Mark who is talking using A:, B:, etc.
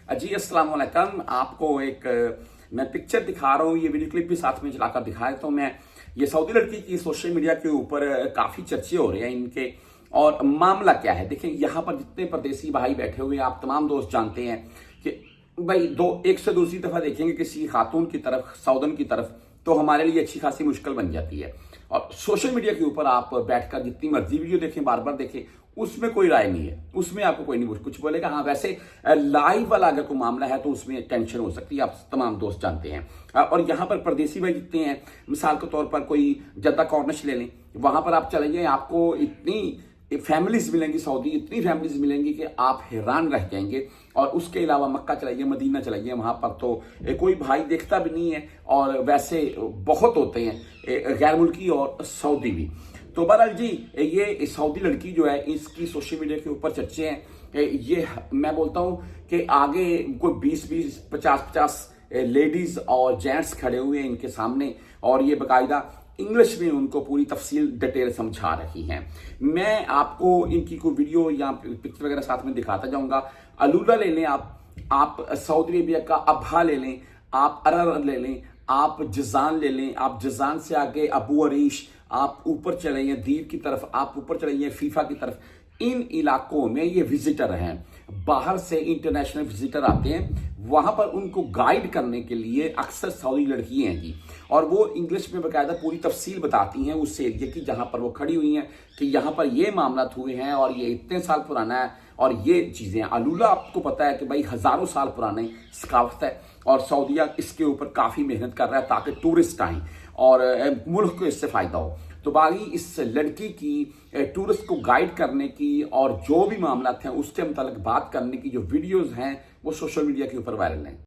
A: जी अस्सलाम वालेकुम। आपको एक मैं पिक्चर दिखा रहा हूँ, ये वीडियो क्लिप भी साथ में चलाकर दिखाया। तो मैं ये सऊदी लड़की की सोशल मीडिया के ऊपर काफ़ी चर्चे हो रहे हैं इनके। और मामला क्या है, देखें यहाँ पर जितने परदेसी भाई बैठे हुए हैं, आप तमाम दोस्त जानते हैं कि भाई एक से दूसरी दफ़ा देखेंगे किसी खातून की तरफ, सऊदन की तरफ, तो हमारे लिए अच्छी खासी मुश्किल बन जाती है। और सोशल मीडिया के ऊपर आप बैठकर जितनी मर्जी वीडियो देखें, बार बार देखें, उसमें कोई राय नहीं है, उसमें आपको कोई नहीं कुछ बोलेगा। हाँ, वैसे लाइव वाला अगर कोई मामला है तो उसमें टेंशन हो सकती है, आप तमाम दोस्त जानते हैं। और यहाँ पर परदेसी भाई जितने हैं, मिसाल के तौर पर कोई जद्दा कॉर्निश ले लें, वहां पर आप चले जाएं, आपको इतनी फैमिलीज मिलेंगी सऊदी, इतनी फैमिलीज मिलेंगी कि आप हैरान रह जाएंगे। और उसके अलावा मक्का चलाइए, मदीना चलाइए, वहां पर तो कोई भाई देखता भी नहीं है। और वैसे बहुत होते हैं गैर मुल्की और सऊदी भी। तो बहरहाल जी, ये सऊदी लड़की जो है, इसकी सोशल मीडिया के ऊपर चर्चे हैं। ये मैं बोलता हूं कि आगे कोई 20-20, 50-50 लेडीज और जेंट्स खड़े हुए हैं इनके सामने, और ये बाकायदा इंग्लिश में उनको पूरी तफसील डिटेल समझा रही हैं। मैं आपको इनकी कोई वीडियो या पिक्चर वगैरह साथ में दिखाता जाऊंगा। अलूला ले लें, आप सऊदी अरेबिया का अबहा ले लें, आप अरर ले लें, आप जजान ले लें, आप जजान से आगे अबू अरीश, आप ऊपर चले दीर की तरफ, आप ऊपर चले फीफा की तरफ। इन इलाकों में ये विजिटर हैं, बाहर से इंटरनेशनल विजिटर आते हैं, वहां पर उनको गाइड करने के लिए अक्सर सऊदी लड़की हैं जी। और वो इंग्लिश में बाकायदा पूरी तफसील बताती हैं उस एरिया की जहां पर वो खड़ी हुई हैं, कि यहाँ पर ये मामला हुए हैं और ये इतने साल पुराना है और ये चीजें। अलूला आपको पता है कि भाई हजारों साल पुराने सकाफत है, और सऊदिया इसके ऊपर काफी मेहनत कर रहा है ताकि टूरिस्ट आए और मुल्क को इससे फायदा हो। तो बाकी इस लड़की की टूरिस्ट को गाइड करने की और जो भी मामला हैं उसके मुतालिक बात करने की जो वीडियोस हैं वो सोशल मीडिया के ऊपर वायरल हैं।